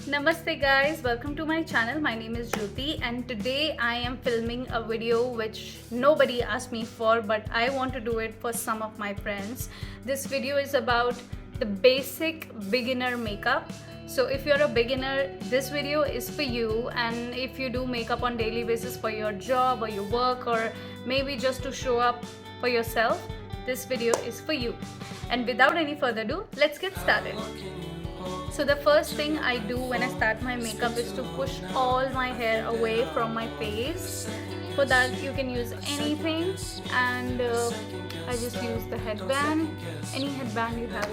Namaste guys, welcome to my channel. My name is Jyoti and today I am filming a video which nobody asked me for, but I want to do it for some of my friends. This video is about the basic beginner makeup. So if you're a beginner, this video is for you, and if you do makeup on daily basis for your job or your work or maybe just to show up for yourself, this video is for you. And without any further ado, let's get started. So the first thing I do when I start my makeup is to push all my hair away from my face. For that you can use anything, and I just use the headband, any headband you have.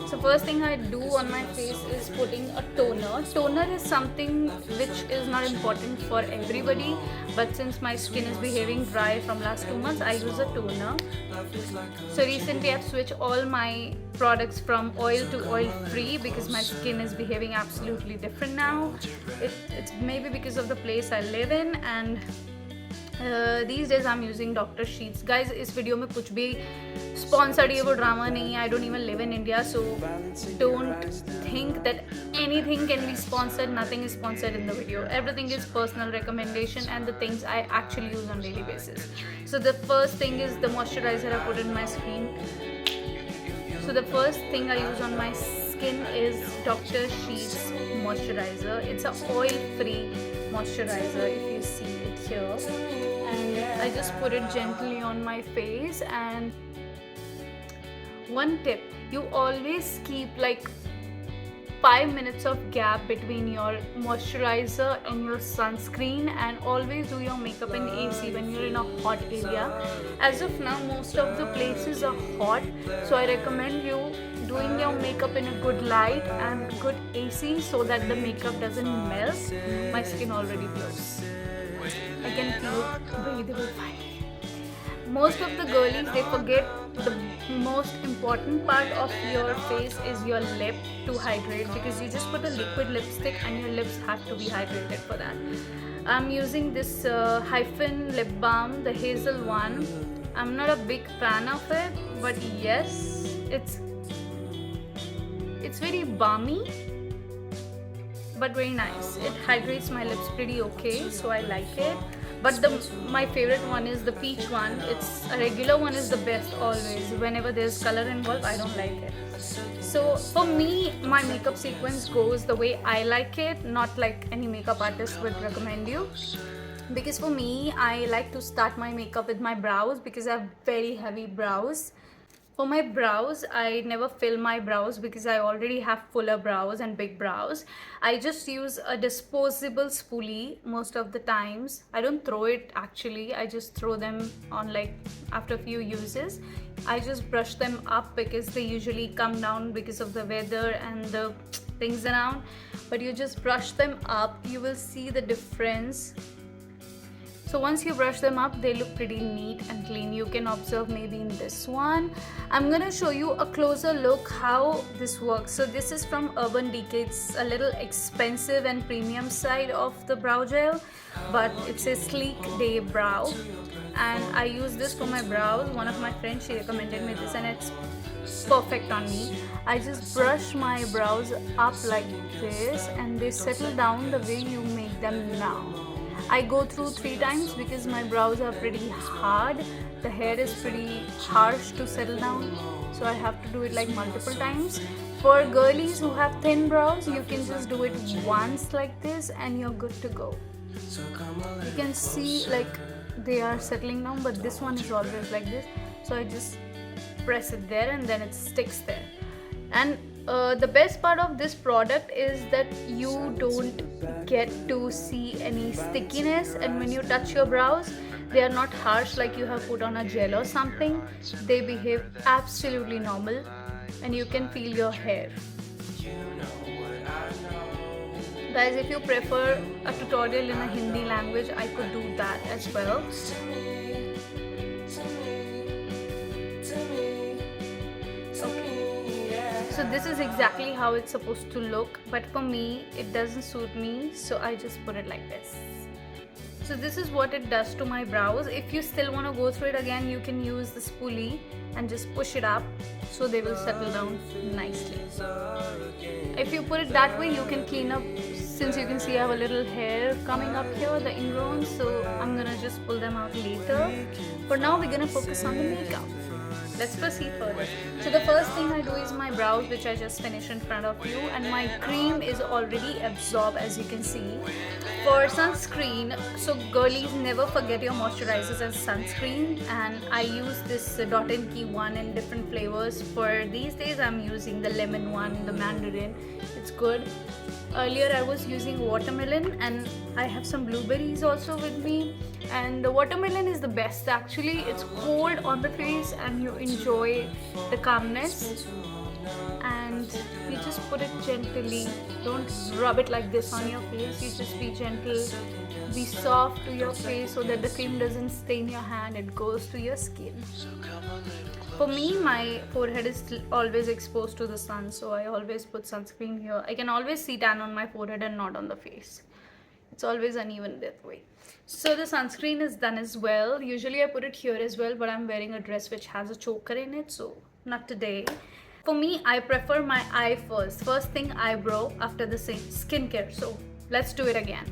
So first thing I do on my face is putting a toner. Toner is something which is not important for everybody, but since my skin is behaving dry from last 2 months, I use a toner. So recently I've switched all my products from oil to oil free because my skin is behaving absolutely different now. It's maybe because of the place I live in, and these days I'm using Dr. Sheets. Guys, इस video में कुछ भी sponsored ये वो drama नहीं है. I don't even live in India, so don't think that anything can be sponsored. Nothing is sponsored in the video. Everything is personal recommendation and the things I actually use on daily basis. So the first thing is the moisturizer I put in my skin. So the first thing I use on my skin is Dr. Sheets moisturizer. It's a oil-free moisturizer, if you see it here. And I just put it gently on my face. And one tip, you always keep like 5 minutes of gap between your moisturizer and your sunscreen, and always do your makeup in AC when you're in a hot area. As of now, most of the places are hot, so I recommend you doing your makeup in a good light and good AC so that the makeup doesn't melt. My skin already glows. I can feel breathable fine. Most of the girlies, they forget the most important part of your face is your lip to hydrate, because you just put a liquid lipstick and your lips have to be hydrated for that. I'm using this Hyphen lip balm, the hazel one. I'm not a big fan of it, but yes, it's very balmy but very nice. It hydrates my lips pretty okay, so I like it. But my favorite one is the peach one. It's a regular one is the best always. Whenever there's color involved, I don't like it. So for me, my makeup sequence goes the way I like it, not like any makeup artist would recommend you. Because for me, I like to start my makeup with my brows because I have very heavy brows. For my brows, I never fill my brows because I already have fuller brows and big brows. I just use a disposable spoolie most of the times. I don't throw it actually, I just throw them on like after a few uses. I just brush them up because they usually come down because of the weather and the things around. But you just brush them up, you will see the difference. So once you brush them up, they look pretty neat and clean. You can observe maybe in this one. I'm gonna show you a closer look how this works. So this is from Urban Decay. It's a little expensive and premium side of the brow gel, but it's a sleek day brow. And I use this for my brows. One of my friends, she recommended me this and it's perfect on me. I just brush my brows up like this and they settle down the way you make them now. I go through 3 times because my brows are pretty hard. The hair is pretty harsh to settle down, so I have to do it like multiple times. For girlies who have thin brows, you can just do it once like this and you're good to go. You can see like they are settling down, but this one is always like this. So I just press it there and then it sticks there. And the best part of this product is that you don't get to see any stickiness, and when you touch your brows, they are not harsh like you have put on a gel or something. They behave absolutely normal and you can feel your hair. Guys, if you prefer a tutorial in a Hindi language, I could do that as well. So this is exactly how it's supposed to look, but for me it doesn't suit me, so I just put it like this. So this is what it does to my brows. If you still want to go through it again, you can use the spoolie and just push it up so they will settle down nicely. If you put it that way, you can clean up since you can see I have a little hair coming up here, the ingrown, so I'm gonna just pull them out later. For now, we're gonna focus on the makeup. Let's proceed further. So the first thing I do is my brows, which I just finished in front of you, and my cream is already absorbed, as you can see. For sunscreen, so girlies, never forget your moisturizers as sunscreen, and I use this Dot & Key one in different flavors. For these days I'm using the lemon one, the mandarin. It's good. Earlier I was using watermelon, and I have some blueberries also with me, and the watermelon is the best actually. It's cold on the face and you enjoy the calmness, and you just put it gently. Don't rub it like this on your face. You just be gentle, be soft to your face so that the cream doesn't stain your hand. It goes to your skin. For me, my forehead is always exposed to the sun, so I always put sunscreen here. I can always see tan on my forehead and not on the face. It's always uneven that way. So the sunscreen is done as well. Usually I put it here as well, but I'm wearing a dress which has a choker in it, so not today. For me, I prefer my eye first. First thing, eyebrow, after the skincare. So let's do it again.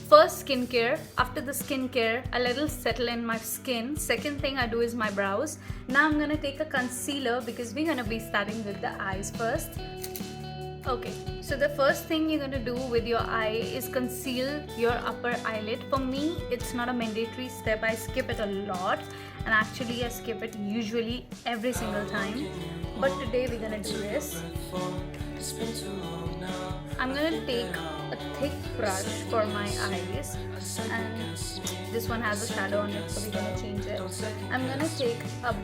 First skincare, after the skincare, a little settle in my skin. Second thing I do is my brows. Now I'm gonna take a concealer because we're gonna be starting with the eyes first. Okay, so the first thing you're gonna do with your eye is conceal your upper eyelid. For me, it's not a mandatory step. I skip it a lot, and actually I skip it usually every single time. But today we're gonna do this. I'm gonna take a thick brush for my eyes, and this one has a shadow on it, so we're gonna change it. I'm gonna take a,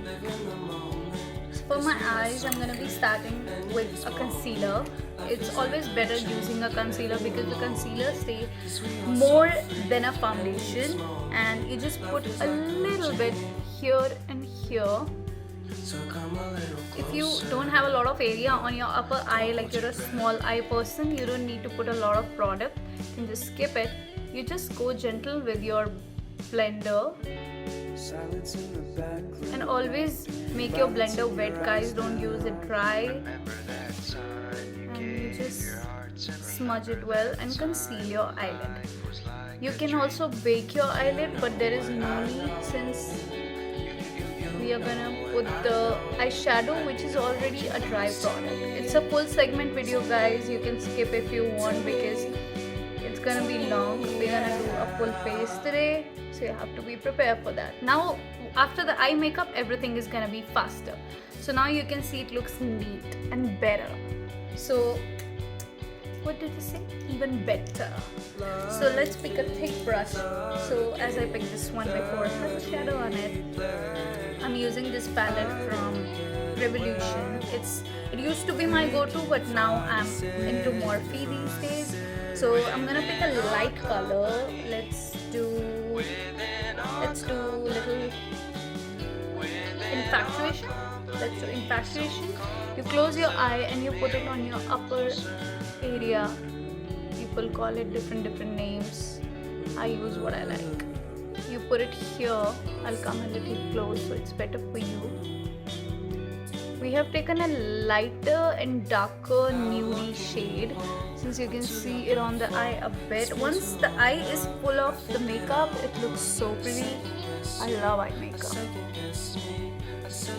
for my eyes, I'm gonna be starting with a concealer. It's always better using a concealer because the concealer stays more than a foundation, and you just put a little bit here and here. If you don't have a lot of area on your upper eye, like you're a small eye person, you don't need to put a lot of product. You can just skip it. You just go gentle with your blender, and always make your blender wet, guys. Don't use it dry. And you just smudge it well and conceal your eyelid. You can also bake your eyelid, but there is no need since we are gonna put the eyeshadow, which is already a dry product. It's a full segment video, guys. You can skip if you want because it's gonna be long. We're gonna do a full face today, so you have to be prepared for that. Now, after the eye makeup, everything is gonna be faster. So now you can see it looks neat and better. So what did you say? Even better. So let's pick a thick brush. So as I picked this one before, it has a shadow on it. I'm using this palette from Revolution. It used to be my go-to, but now I'm into Morphe these days. So I'm gonna pick a light color. Let's do little infatuation. Let's do infatuation. You close your eye and you put it on your upper area. People call it different names. I use what I like. You put it here. I'll come a little close so it's better for you. We have taken a lighter and darker nudie shade, since you can see it on the eye a bit. Once the eye is full of the makeup, it looks so pretty. I love eye makeup. So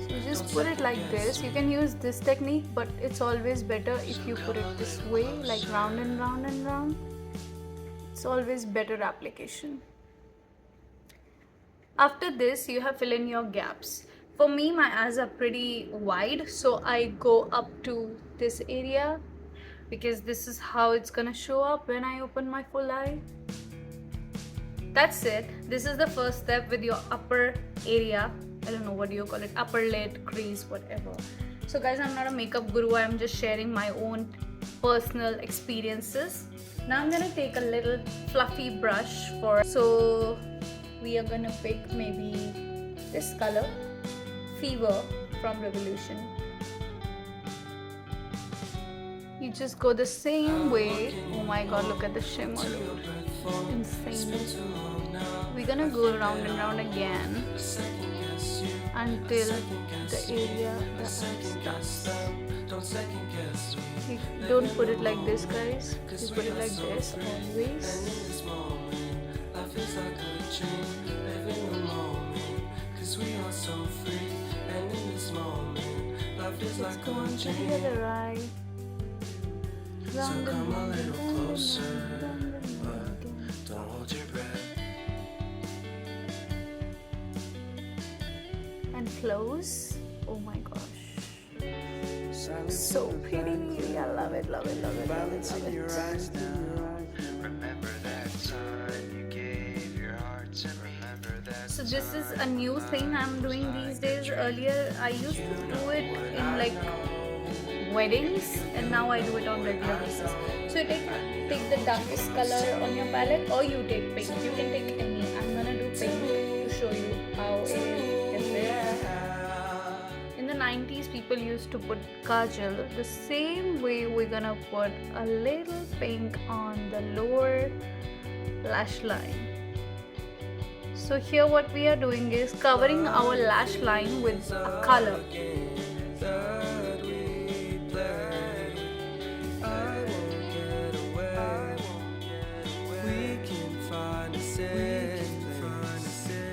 you just put it like this. You can use this technique, but it's always better if you put it this way, like round and round and round. It's always better application. After this, you have fill in your gaps. For me, my eyes are pretty wide, so I go up to this area because this is how it's gonna show up when I open my full eye. That's it. This is the first step with your upper area. I don't know what you call it, upper lid, crease, whatever. So guys, I'm not a makeup guru. I'm just sharing my own personal experiences. Now I'm gonna take a little fluffy brush so we are gonna pick maybe this color, Fever from Revolution. You just go the same way. Oh my god, look at the shimmer, dude. Insane. We're gonna go round and round again until the area the eye starts. You don't put it like this, guys. You put it like this always. Let's go on to the other eye. Come a little closer, but don't hold your breath. And close. Oh my gosh. So pretty. I love it, love it, love it, love it, love it. Remember that time you gave your heart to me. Remember that. So this is a new thing I'm doing these days. Earlier I used to do it in like weddings, and now I do it on regular basis. So you take the darkest color on your palette, or you take pink. You can take any. I'm gonna do pink to show you how it is different. In the 90s, people used to put kajal. The same way we're gonna put a little pink on the lower lash line. So here what we are doing is covering our lash line with a color.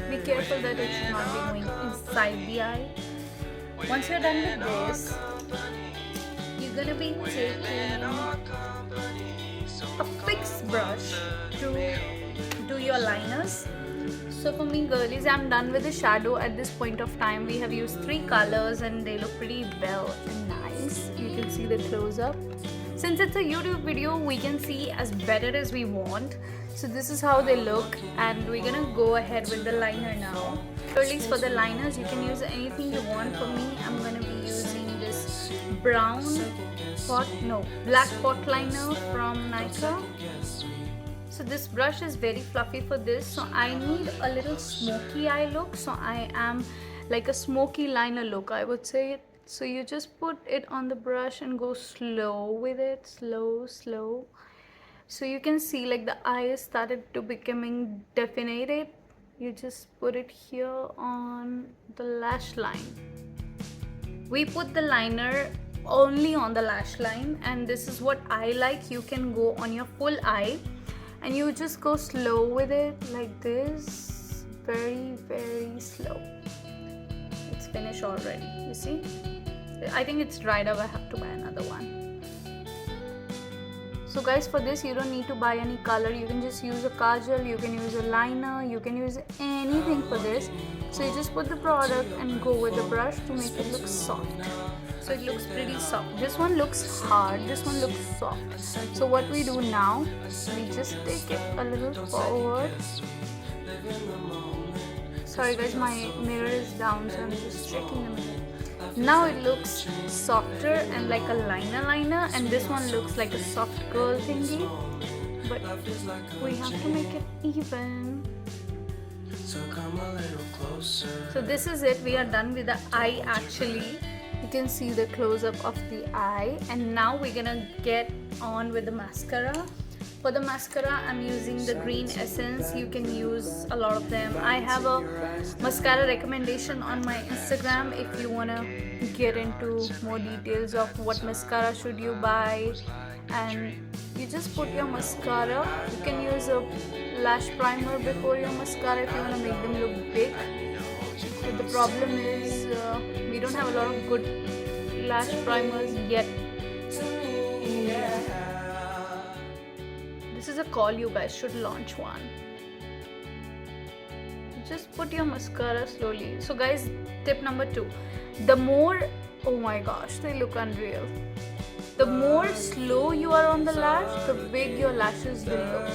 Be careful that it should not be going inside the eye. Once you're done with this, you're gonna be taking a fixed brush to do your liners. So for me, girlies, I'm done with the shadow at this point of time. We have used 3 colors and they look pretty well and nice. You can see the close-up. Since it's a YouTube video, we can see as better as we want. So this is how they look, and we're gonna go ahead with the liner now. Girlies, for the liners, you can use anything you want. For me, I'm gonna be using this black pot liner from Nykaa. So this brush is very fluffy for this, so I need a little smoky eye look. So I am like a smoky liner look, I would say. So you just put it on the brush and go slow with it, slow. So you can see like the eye started to becoming definited. You just put it here on the lash line. We put the liner only on the lash line, and this is what I like. You can go on your full eye and you just go slow with it like this, very slow. It's finished already, you see. I think it's dried up. I have to buy another one. So guys, for this you don't need to buy any color. You can just use a kajal, you can use a liner, you can use anything for this. So you just put the product and go with the brush to make it look soft. So it looks pretty soft. This one looks hard, this one looks soft. So what we do now, we just take it a little forward. Sorry guys, my mirror is down, so I'm just checking the mirror. Now it looks softer and like a liner, and this one looks like a soft girl thingy, but we have to make it even. So this is it. We are done with the eye actually. You can see the close-up of the eye, and now we're gonna get on with the mascara. For the mascara, I'm using the Green Essence. You can use a lot of them. I have a mascara recommendation on my Instagram if you wanna get into more details of what mascara should you buy. And you just put your mascara. You can use a lash primer before your mascara if you wanna make them look big. But the problem is we don't have a lot of good lash primers yet. This is a call, you guys should launch one. Just put your mascara slowly. So guys, tip number 2, the more, oh my gosh, they look unreal. The more slow you are on the lash, the big your lashes will look.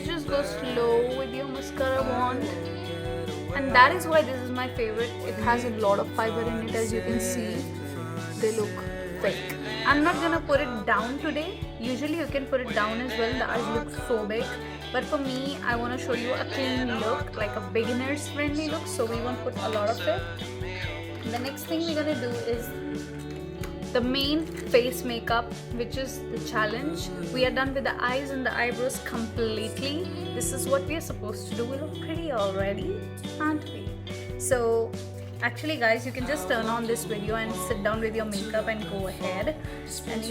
Just go slow with your mascara wand. And that is why this is my favorite. It has a lot of fiber in it, as you can see. They look fake. I'm not gonna put it down today. Usually you can put it down as well. The eyes look so big. But for me, I want to show you a clean look, like a beginner's friendly look. So we won't put a lot of it. The next thing we're gonna do is the main face makeup, which is the challenge. We are done with the eyes and the eyebrows completely. This is what we are supposed to do. We look pretty already, aren't we? So Actually guys, you can just turn on this video and sit down with your makeup and go ahead. And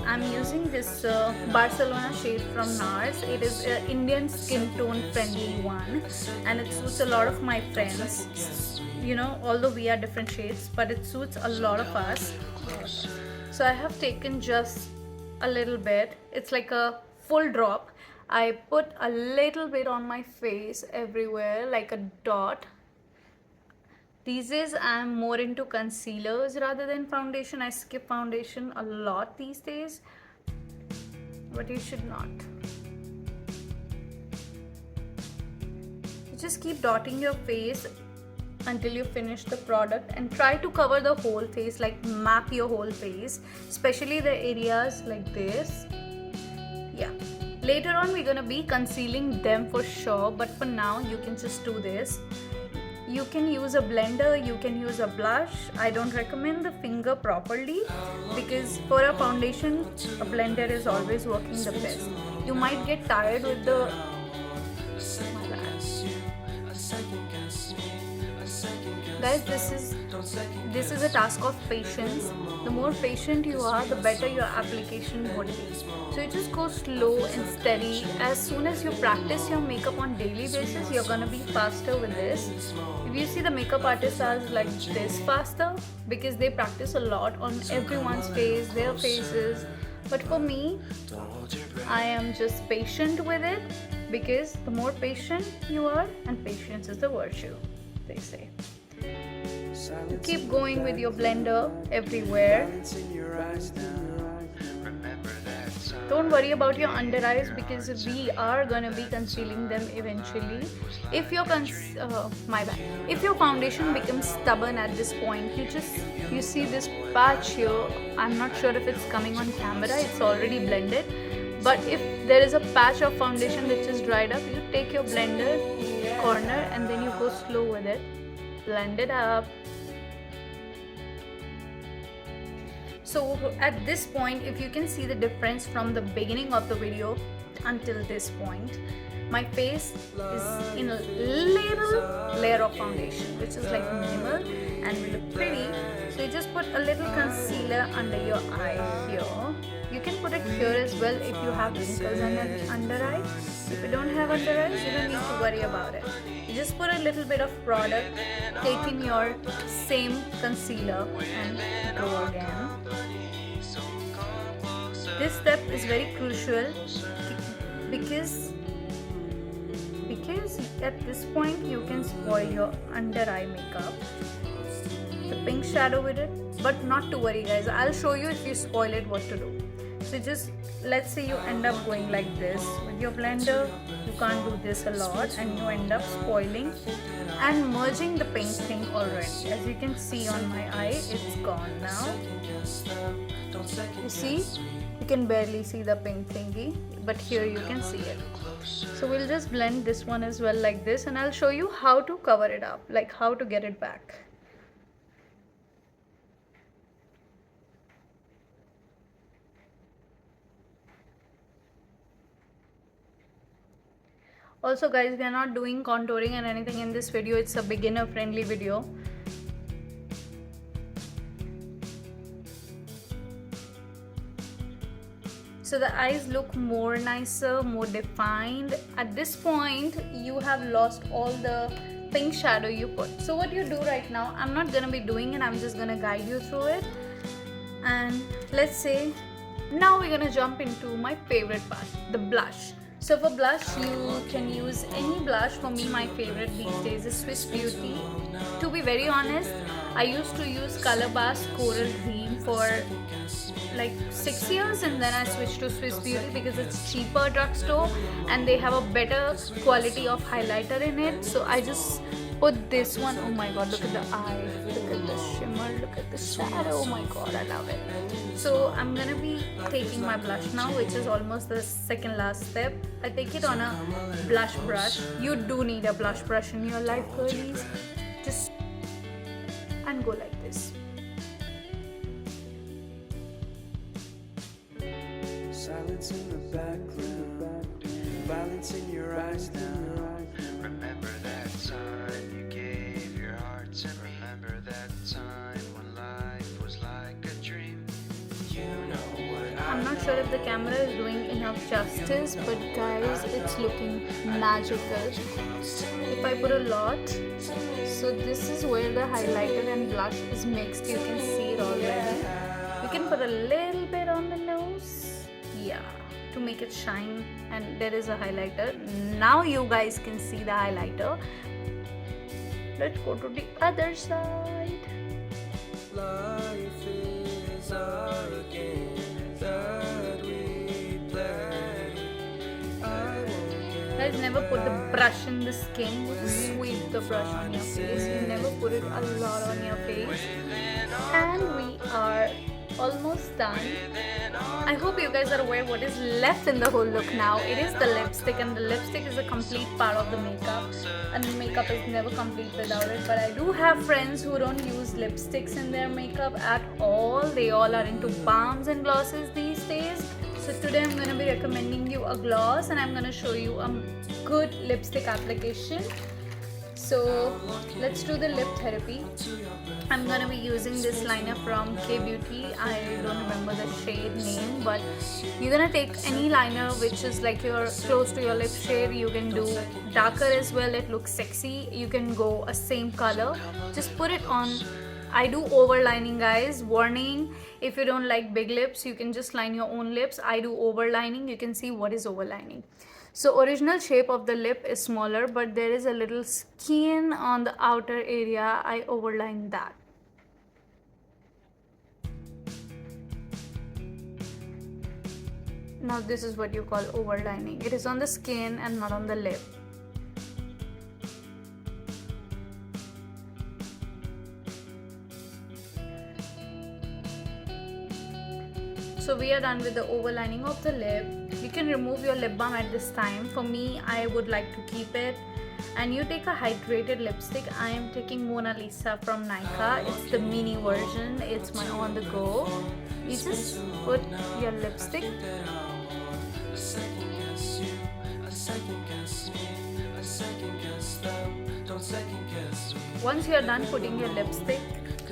I'm using this Barcelona shade from NARS. It is an Indian skin tone friendly one, and it suits a lot of my friends, you know, although we are different shades, but it suits a lot of us. So I have taken just a little bit. It's like a full drop. I put a little bit on my face everywhere, like a dot. These days I'm more into concealers rather than foundation. I skip foundation a lot these days, but you should not. You just keep dotting your face until you finish the product, and try to cover the whole face, like map your whole face, especially the areas like this. Yeah, later on we're gonna be concealing them for sure, but for now you can just do this. You can use a blender, you can use a blush. I don't recommend the finger properly, because for a foundation a blender is always working the best. You might get tired with the guys, this is a task of patience. The more patient you are, the better your application would be. So you just go slow and steady. As soon as you practice your makeup on daily basis, you're gonna be faster with this. If you see, the makeup artists are like this faster because they practice a lot on everyone's face, their faces. But for me, I am just patient with it, because the more patient you are, and patience is the virtue, they say. You keep going with your blender everywhere. Don't worry about your under eyes, because we are gonna be concealing them eventually. If your if your foundation becomes stubborn at this point, you see this patch here. I'm not sure if it's coming on camera. It's already blended. But if there is a patch of foundation which is dried up, you take your blender corner and then you go slow with it. Blend it up. So at this point, if you can see the difference from the beginning of the video until this point, my face is in a little layer of foundation, which is like minimal and will look pretty. So you just put a little concealer under your eye here. You can put it here as well if you have wrinkles under eye. If you don't have under eyes, you don't need to worry about it. You just put a little bit of product, taking your same concealer and go again. This step is very crucial because at this point you can spoil your under eye makeup. The pink shadow with it, but not to worry guys, I'll show you if you spoil it what to do. So just, let's say you end up going like this with your blender, you can't do this a lot and you end up spoiling and merging the pink thing already. As you can see on my eye, it's gone now. You see, you can barely see the pink thingy, but here you can see it. So we'll just blend this one as well like this, and I'll show you how to cover it up, like how to get it back. Also guys, we are not doing contouring and anything in this video. It's a beginner friendly video. So the eyes look more nicer, more defined. At this point, you have lost all the pink shadow you put. So what you do right now, I'm not gonna be doing it, I'm just gonna guide you through it. And let's say, now we're gonna jump into my favorite part, the blush. So for blush, you can use any blush. For me, my favorite these days is Swiss Beauty. To be very honest, I used to use Colorbass Coral Green for like 6 years, and then I switched to Swiss Beauty because it's cheaper drugstore and they have a better quality of highlighter in it. So I just put this one. Oh my god, look at the eye, look at the shimmer, look at the shadow. Oh my god, I love it. So I'm gonna be taking my blush now, which is almost the second last step. I take it on a blush brush. You do need a blush brush in your life, girlies. Just and go like this. Silence in the background, violence in your eyes now. Remember that time you gave your heart to me. Remember sure if the camera is doing enough justice, but guys, it's looking magical. If I put a lot, so this is where the highlighter and blush is mixed. You can see it already. You can put a little bit on the nose, yeah, to make it shine, and there is a highlighter. Now you guys can see the highlighter. Let's go to the other side. Life is our game that we play. Guys, never put the brush in the skin. Just sweep the brush on your face. You never put it a lot on your face. And we are almost done. I hope you guys are aware what is left in the whole look now. It is the lipstick, and the lipstick is a complete part of the makeup, and makeup is never complete without it. But I do have friends who don't use lipsticks in their makeup at all. They all are into balms and glosses these days. So today I'm going to be recommending you a gloss, and I'm going to show you a good lipstick application. So let's do the lip therapy. I'm gonna be using this liner from K Beauty. I don't remember the shade name, but you're gonna take any liner which is like your close to your lip shade. You can do darker as well. It looks sexy. You can go a same color. Just put it on. I do overlining, guys. Warning: if you don't like big lips, you can just line your own lips. I do overlining. You can see what is overlining. So original shape of the lip is smaller, but there is a little skin on the outer area. I overline that. Now this is what you call overlining. It is on the skin and not on the lip. So we are done with the overlining of the lip. You can remove your lip balm at this time. For me, I would like to keep it. And you take a hydrated lipstick. I am taking Mona Lisa from Nykaa. It's the mini version. It's my on the go. You just put your lipstick. Once you are done putting your lipstick,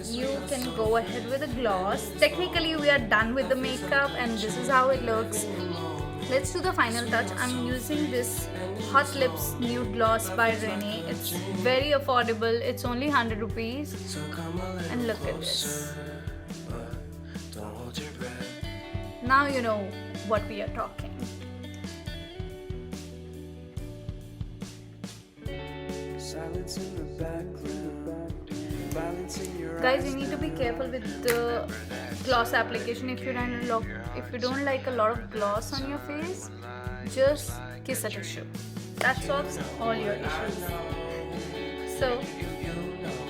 you can go ahead with a gloss. Technically we are done with the makeup, and this is how it looks. Let's do the final touch. I'm using this Hot Lips Nude Gloss by Rene. It's very affordable. It's only 100 rupees. And look at this. Now you know what we are talking. Silence in the background. Balancing your Guys, you need to be careful with the gloss application. If you don't like a lot of gloss on your face, just kiss a tissue. That solves all your issues. So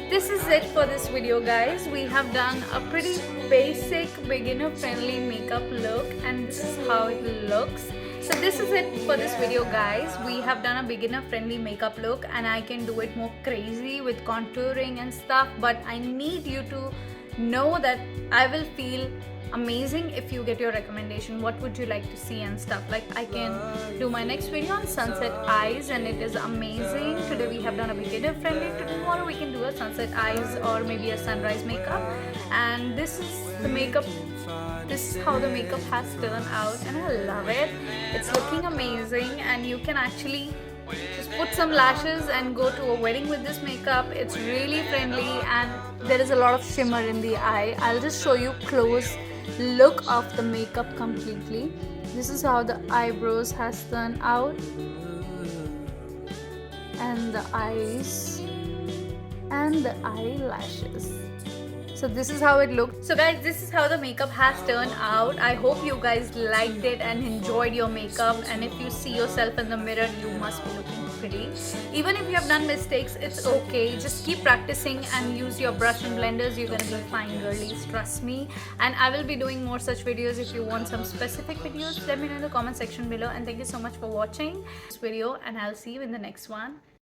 this is it for this video, guys. We have done a pretty basic beginner friendly makeup look, and this is how it looks. So this is it for this video, guys. We have done a beginner friendly makeup look, and I can do it more crazy with contouring and stuff, but I need you to know that I will feel amazing if you get your recommendation. What would you like to see and stuff. Like, I can do my next video on sunset eyes, and it is amazing. Today we have done a beginner friendly. Tomorrow we can do a sunset eyes or maybe a sunrise makeup. And this is the makeup. This is how the makeup has turned out, and I love it. It's looking amazing, and you can actually just put some lashes and go to a wedding with this makeup. It's really friendly, and there is a lot of shimmer in the eye. I'll just show you close look of the makeup completely. This is how the eyebrows has turned out, and the eyes and the eyelashes. So this is how it looks. So guys, this is how the makeup has turned out. I hope you guys liked it and enjoyed your makeup, and if you see yourself in the mirror, you must be looking pretty. Even if you have done mistakes, it's okay. Just keep practicing and use your brush and blenders. You're gonna be fine, girlies, trust me. And I will be doing more such videos. If you want some specific videos, let me know in the comment section below. And thank you so much for watching this video, and I'll see you in the next one.